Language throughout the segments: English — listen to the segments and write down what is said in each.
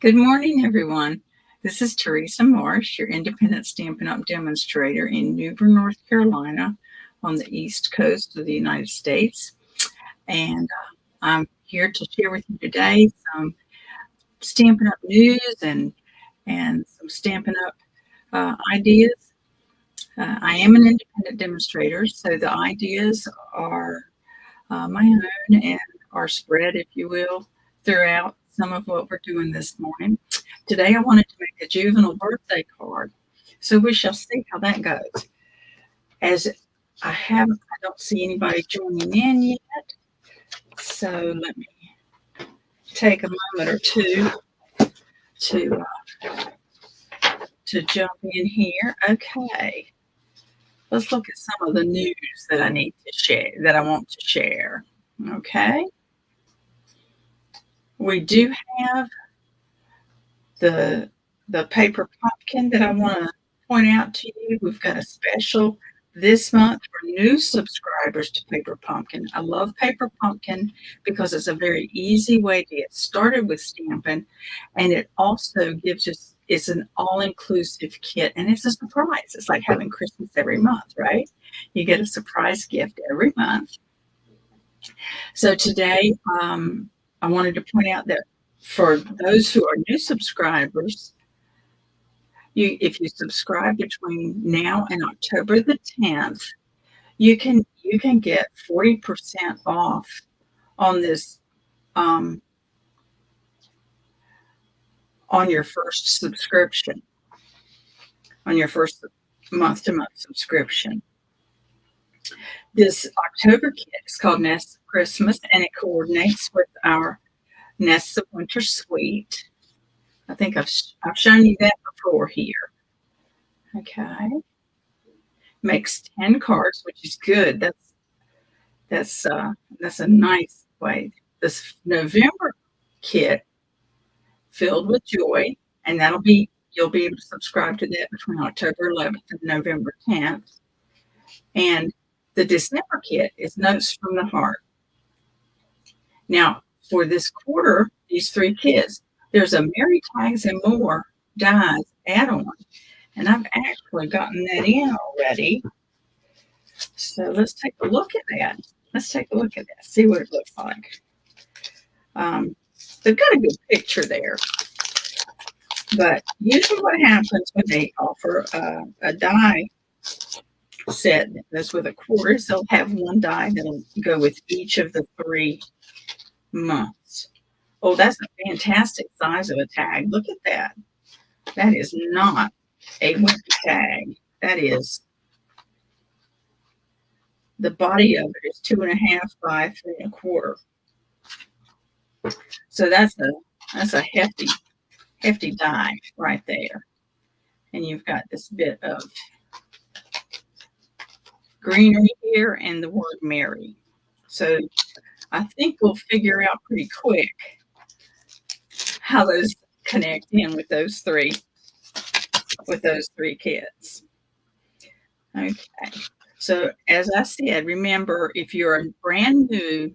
Good morning, everyone. This is Teresa Marsh, your independent Stampin' Up! Demonstrator in Newbern, North Carolina, on the East Coast of the United States. And I'm here to share with you today some Stampin' Up! News and some Stampin' Up! Ideas. I am an independent demonstrator, so the ideas are my own and are spread, if you will, throughout some of what we're doing this morning. Today I wanted to make a juvenile birthday card, so we shall see how that goes. As I don't see anybody joining in yet, so let me take a moment or two to to jump in here. Okay, let's look at some of the news that I need to share, that I want to share. Okay, we do have the paper pumpkin that I want to point out to you. We've got a special this month for new subscribers to Paper Pumpkin. I love Paper Pumpkin because it's a very easy way to get started with stamping, and it also gives us, it's an all-inclusive kit, and it's a surprise. It's like having Christmas every month, right? You get a surprise gift every month. So today, I wanted to point out that for those who are new subscribers, if you subscribe between now and October the 10th, you can get 40% off on this on your first subscription, on your first month-to-month subscription. This October kit is called Nests of Christmas, and it coordinates with our Nests of Winter Sweet. I think I've shown you that before here. Okay. Makes 10 cards, which is good. That's a nice way. This November kit, Filled with Joy, and you'll be able to subscribe to that between October 11th and November 10th. And the December kit is Notes from the Heart. Now, for this quarter, these three kits, there's a Merry Tags and More dies add-on, and I've actually gotten that in already. So let's take a look at that. See what it looks like. They've got a good picture there. But usually what happens when they offer a die set that's with a quarter, they'll have one die that'll go with each of the 3 months. Oh, that's a fantastic size of a tag. Look at that. That is not a winter tag. That is, the body of it is 2.5 by 3.25. So that's a hefty die right there. And you've got this bit of greenery here and the word Merry. So I think we'll figure out pretty quick how those connect in with those three kits. Okay. So as I said, remember, if you're a brand new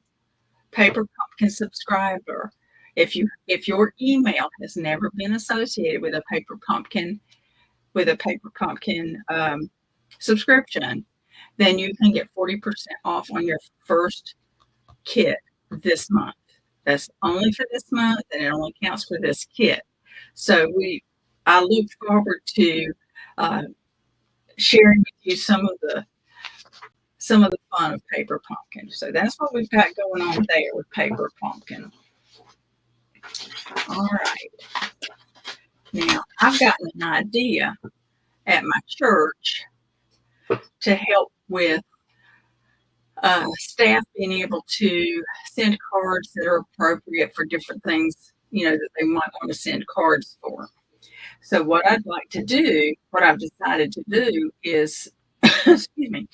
Paper Pumpkin subscriber, if your email has never been associated with a Paper Pumpkin subscription, then you can get 40% off on your first kit this month. That's only for this month, and it only counts for this kit. So I look forward to sharing with you some of the fun of Paper Pumpkin. So that's what we've got going on there with Paper Pumpkin. All right. Now, I've gotten an idea at my church to help with staff being able to send cards that are appropriate for different things, that they might want to send cards for. So what I've decided to do is, excuse me,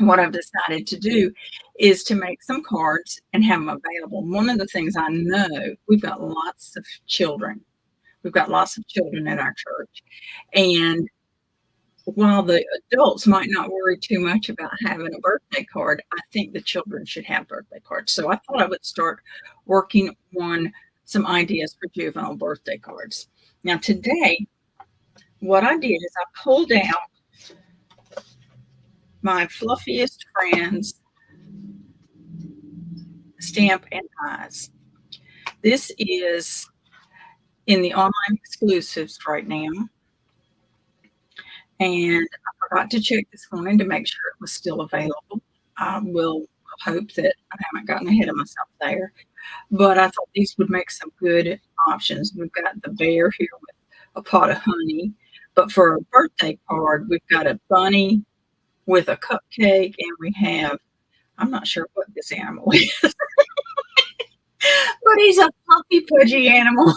what I've decided to do is to make some cards and have them available. One of the things I know, we've got lots of children. We've got lots of children at our church. And while the adults might not worry too much about having a birthday card, I think the children should have birthday cards. So I thought I would start working on some ideas for juvenile birthday cards. Now today, what I did is I pulled out my fluffiest friends stamp and dies. This is in the online exclusives right now. And I forgot to check this morning to make sure it was still available. I will hope that I haven't gotten ahead of myself there. But I thought these would make some good options. We've got the bear here with a pot of honey. But for a birthday card, we've got a bunny with a cupcake, and we have, I'm not sure what this animal is, but he's a fluffy, pudgy animal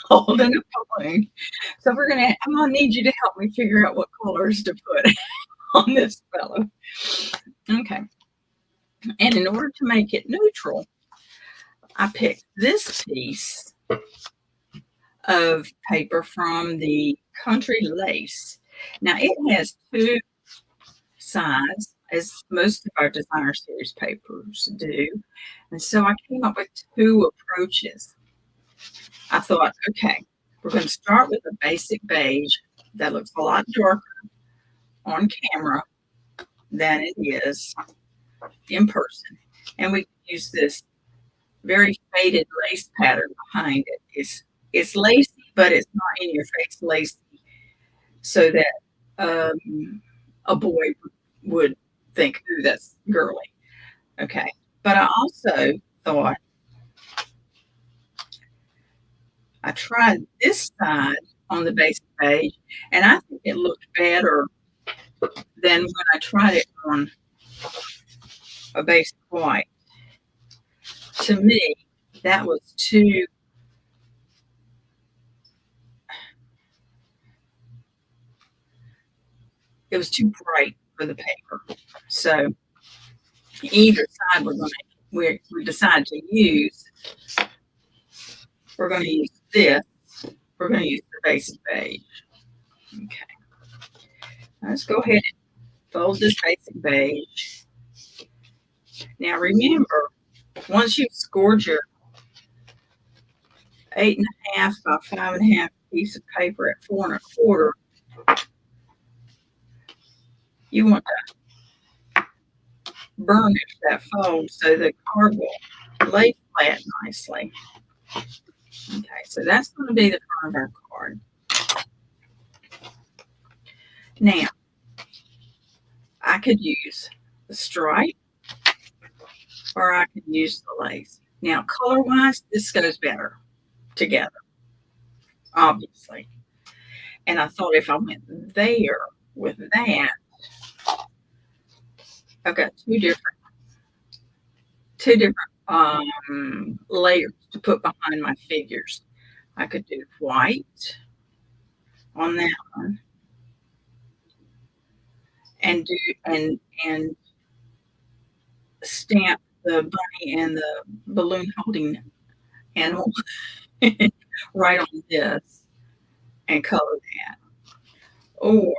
holding a balloon. So I'm gonna need you to help me figure out what colors to put on this fellow. Okay. And in order to make it neutral, I picked this piece of paper from the Country Lace. Now it has two sides, as most of our designer series papers do. And so I came up with two approaches. I thought, okay, we're going to start with a basic beige that looks a lot darker on camera than it is in person. And we can use this very faded lace pattern behind it. It's lacy, but it's not in your face lacy, so that a boy would think, ooh, that's girly. Okay. But I also thought I tried this side on the basic beige, and I think it looked better than when I tried it on a basic white. To me, that was too, it was too bright for the paper. So either side we decide to use, we're going to use this. We're going to use the basic beige. Okay. Let's go ahead and fold this basic beige. Now remember, once you've scored your 8.5 by 5.5 piece of paper at 4 1/4, you want to burnish that fold so the card will lay flat nicely. Okay, so that's going to be the front of our card. Now, I could use the stripe or I could use the lace. Now, color-wise, this goes better together, obviously. And I thought if I went there with that, I've got two different layers to put behind my figures. I could do white on that one and and stamp the bunny and the balloon holding animal right on this and color that. Or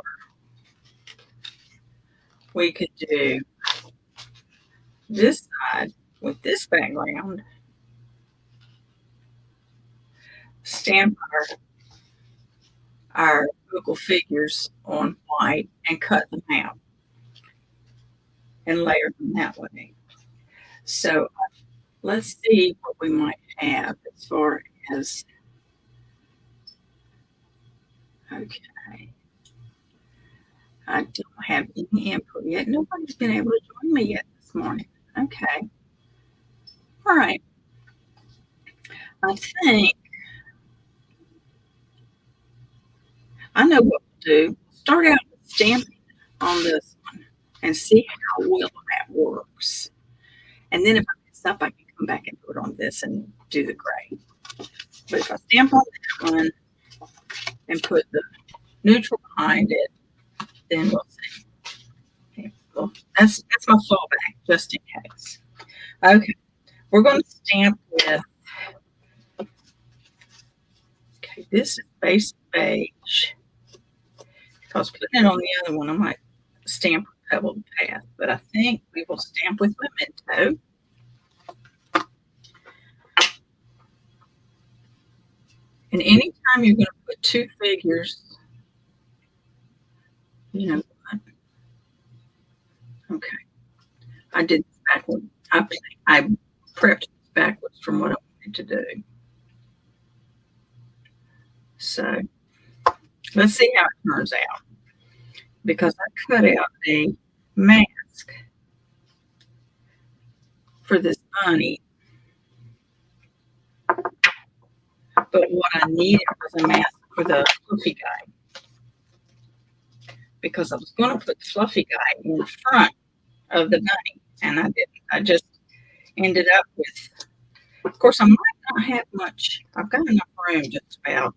we could do this side with this background, stamp our local figures on white and cut them out and layer them that way. So let's see what we might have as far as, okay. I don't have any input yet. Nobody's been able to join me yet this morning. Okay. All right. I think I know what we'll do. Start out with stamping on this one and see how well that works. And then if I mess up, I can come back and put on this and do the gray. But if I stamp on that one and put the neutral behind it, then we'll see. Okay, well, that's my fallback, just in case. Okay, we're going to stamp with, okay, this is basic beige. Because putting it on the other one, I might stamp with Pebbled Path, but I think we will stamp with Memento. And anytime you're going to put two figures, you know, okay, I did this backwards. I prepped this backwards from what I wanted to do. So let's see how it turns out because I cut out a mask for this bunny, but what I needed was a mask for the fluffy guy because I was going to put the fluffy guy in front of the bunny, and I didn't. I just ended up with, of course, I might not have much. I've got enough room just about.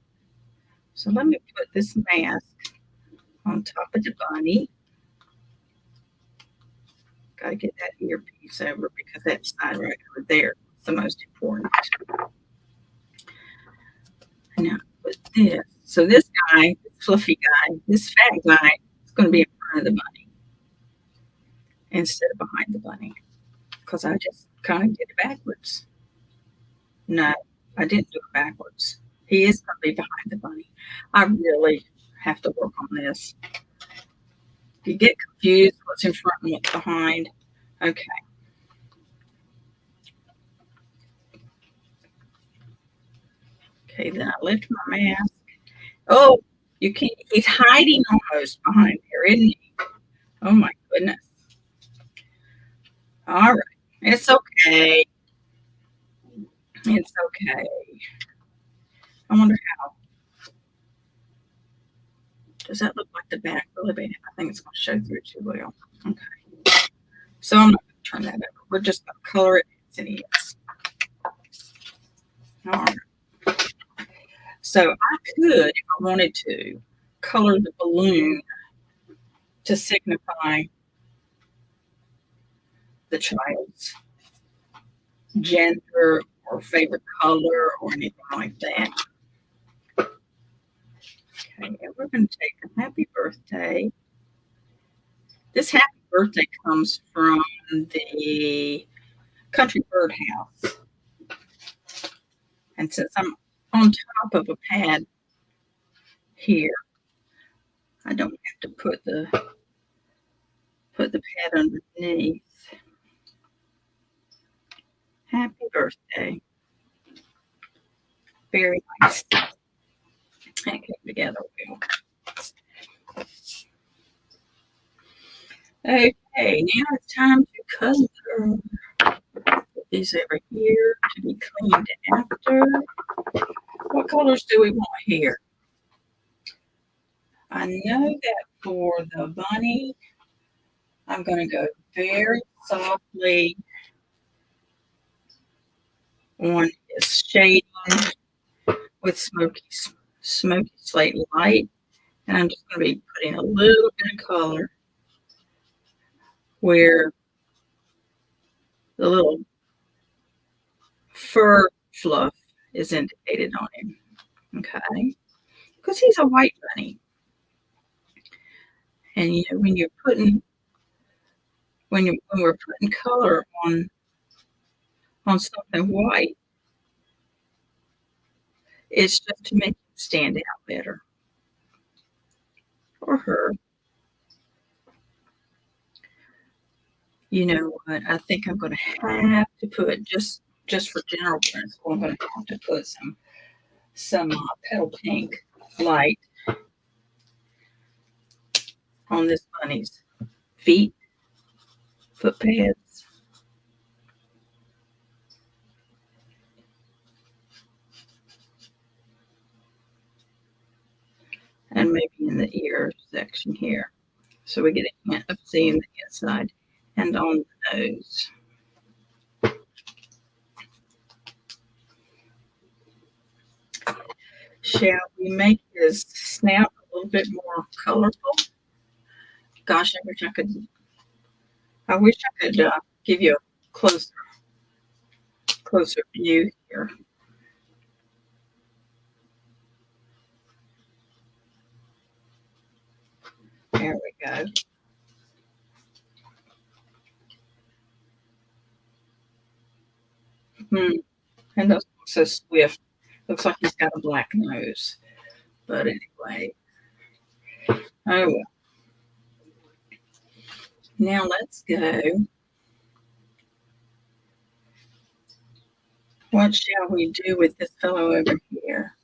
So let me put this mask on top of the bunny. Got to get that earpiece over because that side right over there is the most important. Now put this. So this guy, this fluffy guy, this fat guy is going to be in front of the bunny instead of behind the bunny because I just kind of did it backwards. No, I didn't do it backwards. He is going to be behind the bunny. I really have to work on this. You get confused what's in front and what's behind. Okay. Okay, then I lift my mask. Oh, you can't. He's hiding almost behind there, isn't he? Oh my goodness. All right. It's okay. It's okay. I wonder how. Does that look like the back really bad? I think it's going to show through too well. Okay. So I'm not going to turn that over. We're just going to color it as it is. All right. So I could, if I wanted to, color the balloon to signify the child's gender or favorite color or anything like that. Okay, and we're going to take a happy birthday. This happy birthday comes from the Country Bird House. And since I'm on top of a pad here, I don't have to put the pad underneath. Happy birthday. Very nice. That came together well. Okay, now it's time to color. Put these over here to be cleaned after. What colors do we want here? I know that for the bunny, I'm going to go very softly on his shading with smoky slate light. And I'm just going to be putting a little bit of color where the little fur fluff is indicated on him. Okay. Because he's a white bunny. And you know, when we're putting color on something white, it's just to make it stand out better. Or her. You know what? I think I'm going to have to put just for general principle. I'm going to have to put some petal pink light on this bunny's feet, foot pads. And maybe in the ear section here. So we get a hint of seeing the inside and on the nose. Shall we make his snout a little bit more colorful? Gosh, I wish I could give you a closer view here. There we go. And those look so swift. Looks like he's got a black nose. But anyway, oh well. Now let's go. What shall we do with this fellow over here?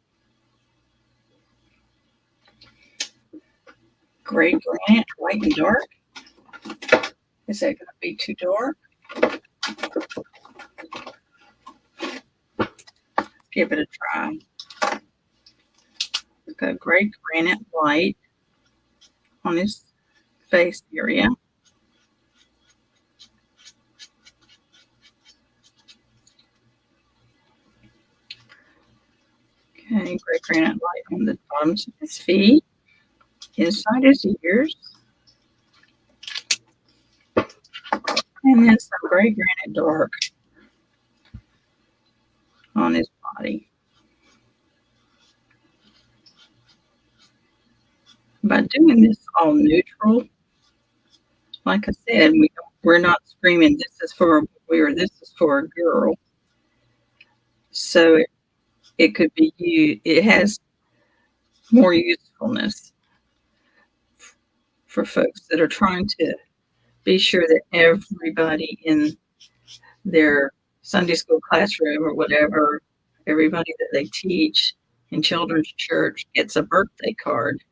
Gray granite, white and dark. Is that going to be too dark? Give it a try. We've got gray granite white on his face area. Okay, gray granite white on the bottoms of his feet, inside his ears, and then some gray granite dark on his body. By doing this all neutral, like I said, we're not screaming this is for a boy or this is for a girl. So it could be used. It has more usefulness for folks that are trying to be sure that everybody in their Sunday school classroom or whatever, everybody that they teach in children's church gets a birthday card.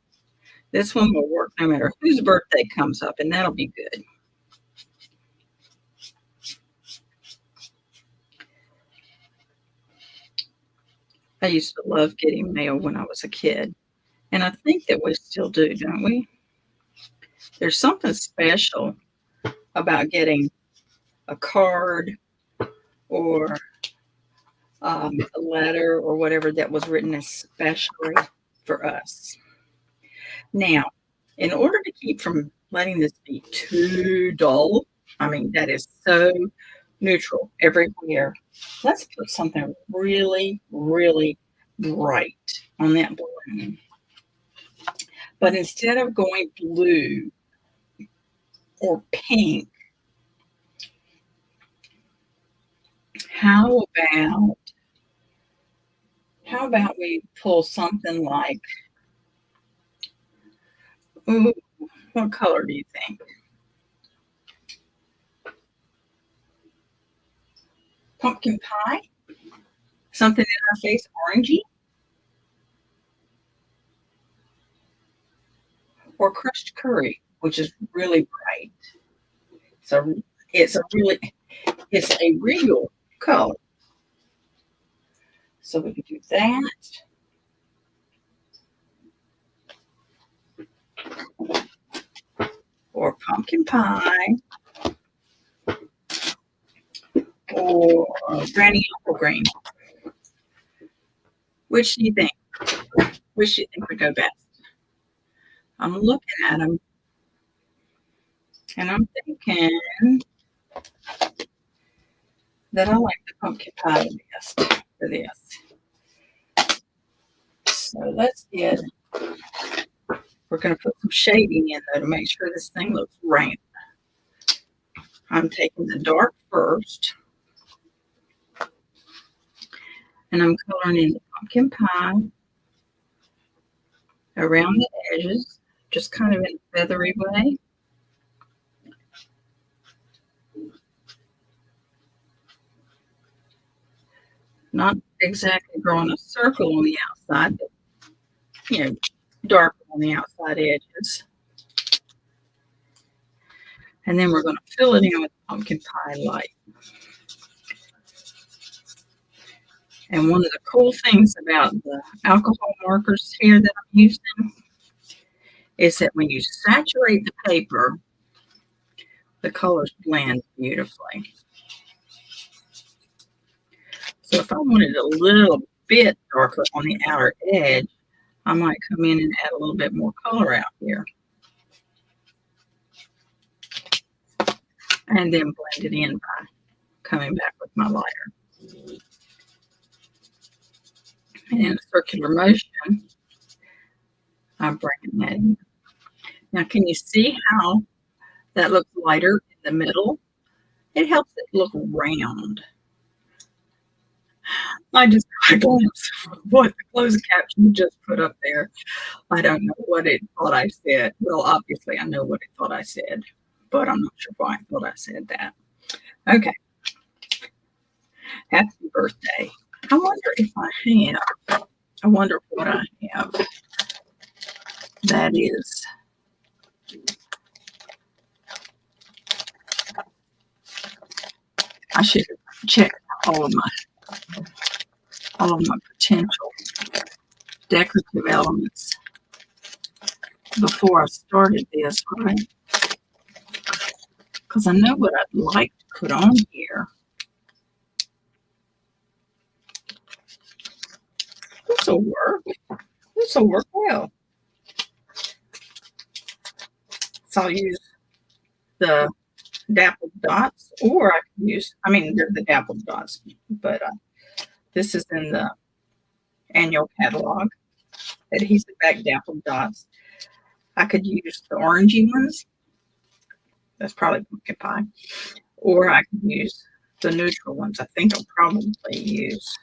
This one will work no matter whose birthday comes up, and that'll be good. I used to love getting mail when I was a kid, and I think that we still do, don't we? There's something special about getting a card or a letter or whatever that was written especially for us. Now, in order to keep from letting this be too dull, I mean, that is so neutral everywhere, let's put something really, really bright on that balloon. But instead of going blue or pink, how about we pull something like, ooh, what color do you think? Pumpkin pie? Something in our face, orangey? Or crushed curry, which is really bright. So it's a real color. So we can do that. Or pumpkin pie. Or granny apple green. Which do you think? Which do you think would go best? I'm looking at them, and I'm thinking that I like the pumpkin pie the best for this. So we're going to put some shading in though to make sure this thing looks round. I'm taking the dark first, and I'm coloring in the pumpkin pie around the edges, just kind of in a feathery way. Not exactly drawing a circle on the outside, but dark on the outside edges. And then we're going to fill it in with pumpkin pie light. And one of the cool things about the alcohol markers here that I'm using is that when you saturate the paper, the colors blend beautifully. So if I wanted a little bit darker on the outer edge, I might come in and add a little bit more color out here. And then blend it in by coming back with my lighter. And in a circular motion, I'm bringing that in. Now, can you see how that looks lighter in the middle? It helps it look round. I just got a glimpse of what the closed caption just put up there. I don't know what it thought I said. Well, obviously, I know what it thought I said, but I'm not sure why it thought I said that. Okay, happy birthday. I wonder if I have. I wonder what I have. That is, I should have checked all of my potential decorative elements before I started this, right? Because I know what I'd like to put on here. This will work. This will work well. So I'll use the dappled dots, or I can use, I mean, they're the dappled dots, but this is in the annual catalog, adhesive back dappled dots. I could use the orangey ones. That's probably pumpkin pie. Or I could use the neutral ones. I think I'll probably use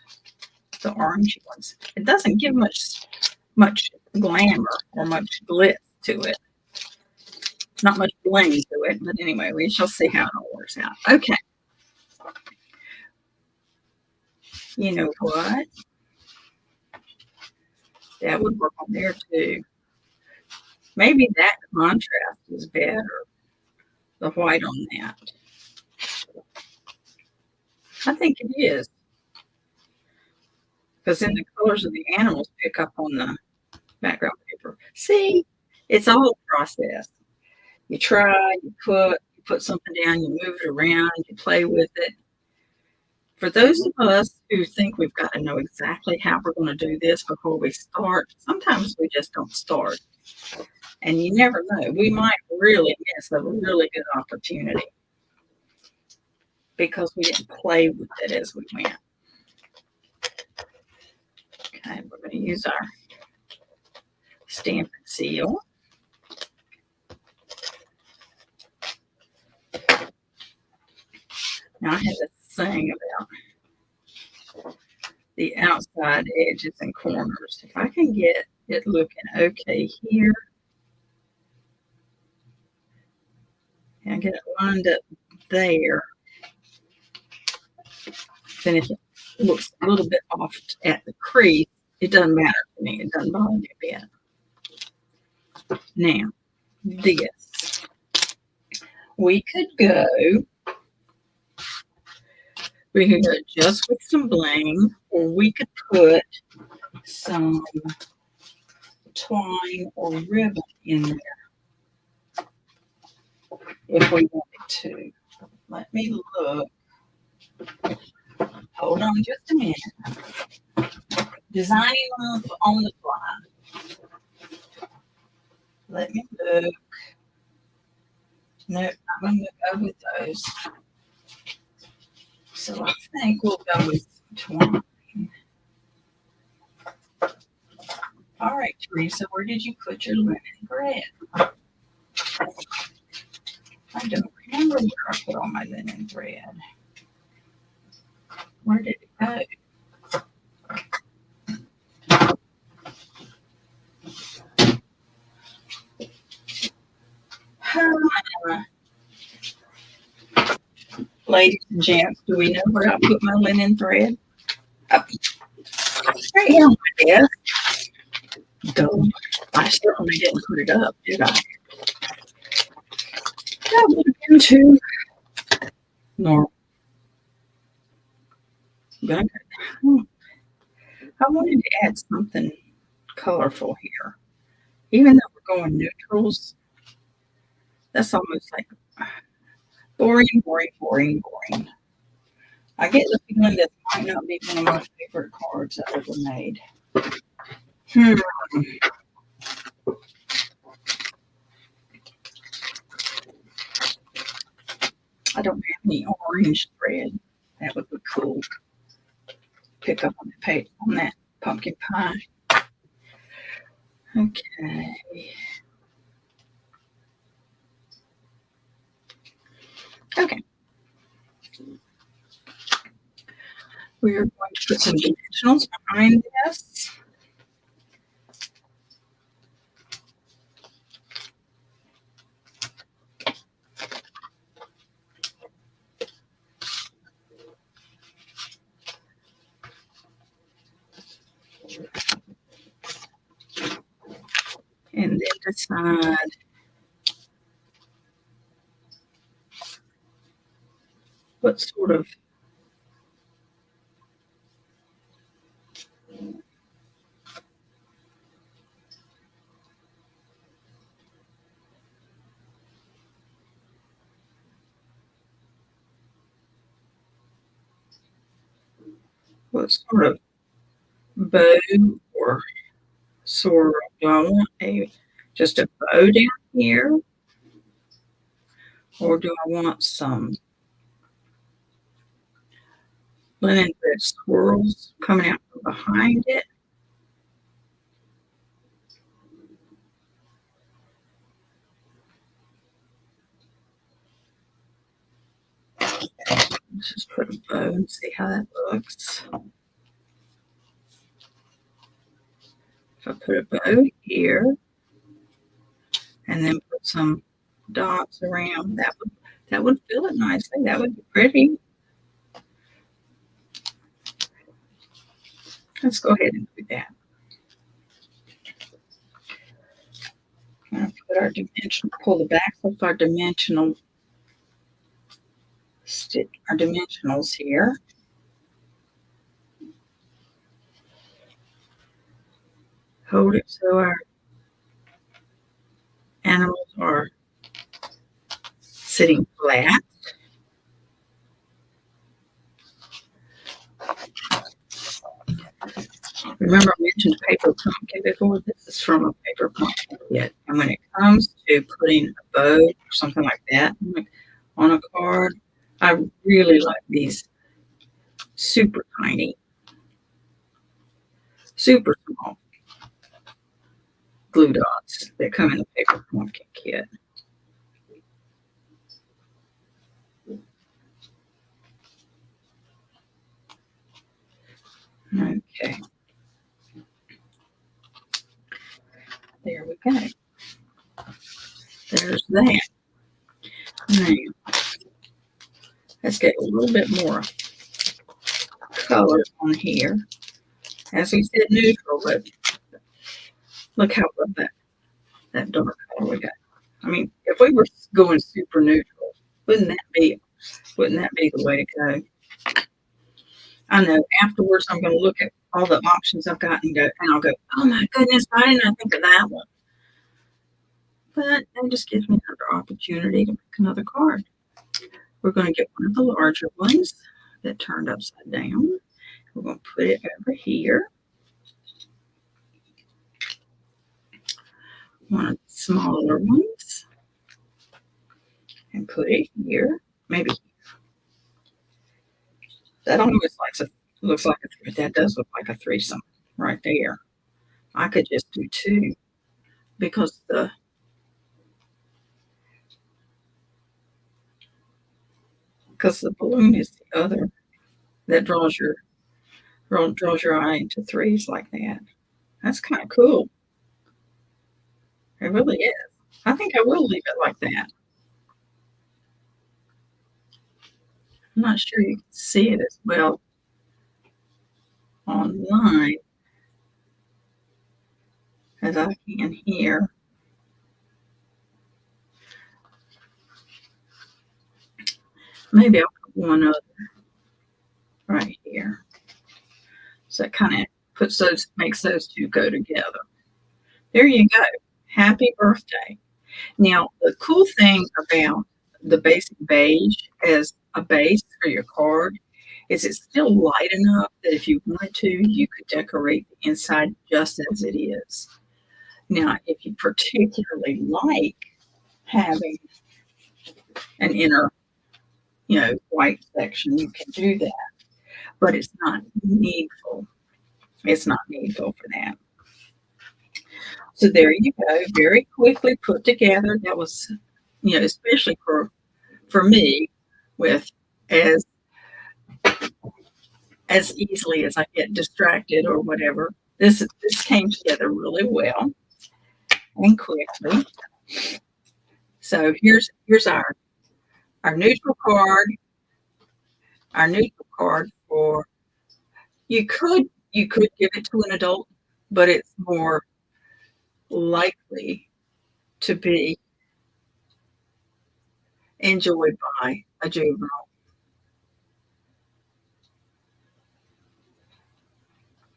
the orangey ones. It doesn't give much glamour or much glitz to it. Not much bling to it, but anyway, we shall see how it all works out. Okay. You know what? That would work on there too. Maybe that contrast is better, the white on that. I think it is, because then the colors of the animals pick up on the background paper. See, it's a whole process. You try, you put something down, you move it around, you play with it. For those of us who think we've got to know exactly how we're going to do this before we start, sometimes we just don't start. And you never know. We might really miss a really good opportunity because we didn't play with it as we went. Okay, we're going to use our stamp and seal. Now I have this saying about the outside edges and corners. If I can get it looking okay here, and get it lined up there, then if it looks a little bit off at the crease, it doesn't matter to me. It doesn't bother me a bit. Now, this. We could go just with some bling, or we could put some twine or ribbon in there if we wanted to. Let me look. Hold on just a minute. Designing on the fly. Let me look. No, I'm going to go with those. So I think we'll go with twine. All right, Teresa, where did you put your linen thread? I don't remember where I put all my linen thread. Where did it go? Ladies and gents, do we know where I put my linen thread? Up right here on my desk. Duh. I certainly didn't put it up, did I? That would have been too normal. But I wanted to add something colorful here. Even though we're going neutrals, that's almost like boring, boring, boring, boring. I get the feeling this might not be one of my favorite cards I've ever made. Hmm. I don't have any orange thread. That would be cool. Pick up on the page on that pumpkin pie. Okay. Okay. We are going to put some dimensionals behind this. And then decide what sort of bow or swirl. Do I want just a bow down here, or do I want some linen thread swirls coming out from behind it? Let's just put a bow and see how that looks. If I put a bow here and then put some dots around, that would fill it nicely. That would be pretty. Let's go ahead and do that. I'm going to put our dimensional, pull the backs of our dimensional stitch, our dimensionals here. Hold it so our animals are sitting flat. Remember, I mentioned paper pumpkin before. This is from a paper pumpkin kit. And when it comes to putting a bow or something like that on a card, I really like these super tiny, super small glue dots that come in the paper pumpkin kit. Okay. There we go. There's that. Now, let's get a little bit more color on here. As we said, neutral, but look how that dark color we got. I mean, if we were going super neutral, wouldn't that be the way to go? I know afterwards I'm going to look at all the options I've got and I'll go, oh my goodness, why didn't I think of that one? But that just gives me another opportunity to make another card. We're going to get one of the larger ones that turned upside down. We're going to put it over here. One of the smaller ones and put it here. Maybe that almost looks like that does look like a threesome right there. I could just do two because the balloon is the other that draws your eye into threes like that. That's kind of cool. It really is. I think I will leave it like that. I'm not sure you can see it as well online as I can here. Maybe I'll put one other right here. So it kind of makes those two go together. There you go. Happy birthday. Now, the cool thing about the basic beige as a base for your card is it's still light enough that if you wanted to, you could decorate the inside just as it is. Now, if you particularly like having an inner, white section, you can do that. But it's not needful. It's not needful for that. So there you go. Very quickly put together. That was, especially for me, with as as easily as I get distracted or whatever. This came together really well and quickly. So here's our neutral card, our neutral card for you could give it to an adult, but it's more likely to be enjoyed by a juvenile.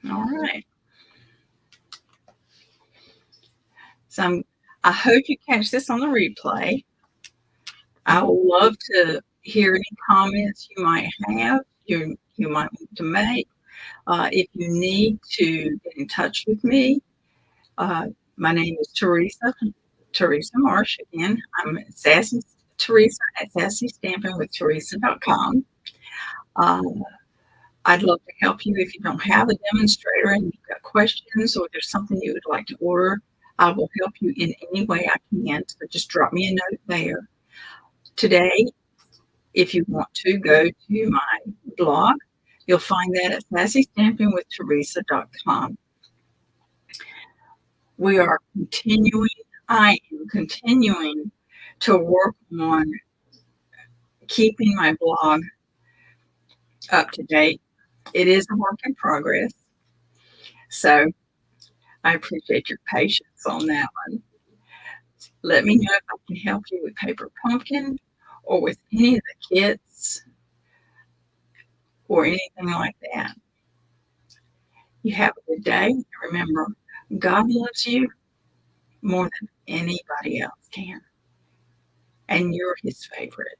All right. So I hope you catch this on the replay. I would love to hear any comments you might have, you might want to make. If you need to get in touch with me, uh, my name is Teresa Marsh. Again, I'm Sassy Teresa at sassystampingwiththeresa.com. Uh, I'd love to help you if you don't have a demonstrator and you've got questions or there's something you would like to order. I will help you in any way I can. So just drop me a note there. Today, if you want to go to my blog, you'll find that at sassystampingwiththeresa.com. We are continuing, I am continuing to work on keeping my blog up to date. It is a work in progress. So I appreciate your patience on that one. Let me know if I can help you with Paper Pumpkin or with any of the kits or anything like that. You have a good day. Remember, God loves you more than anybody else can. And you're his favorite.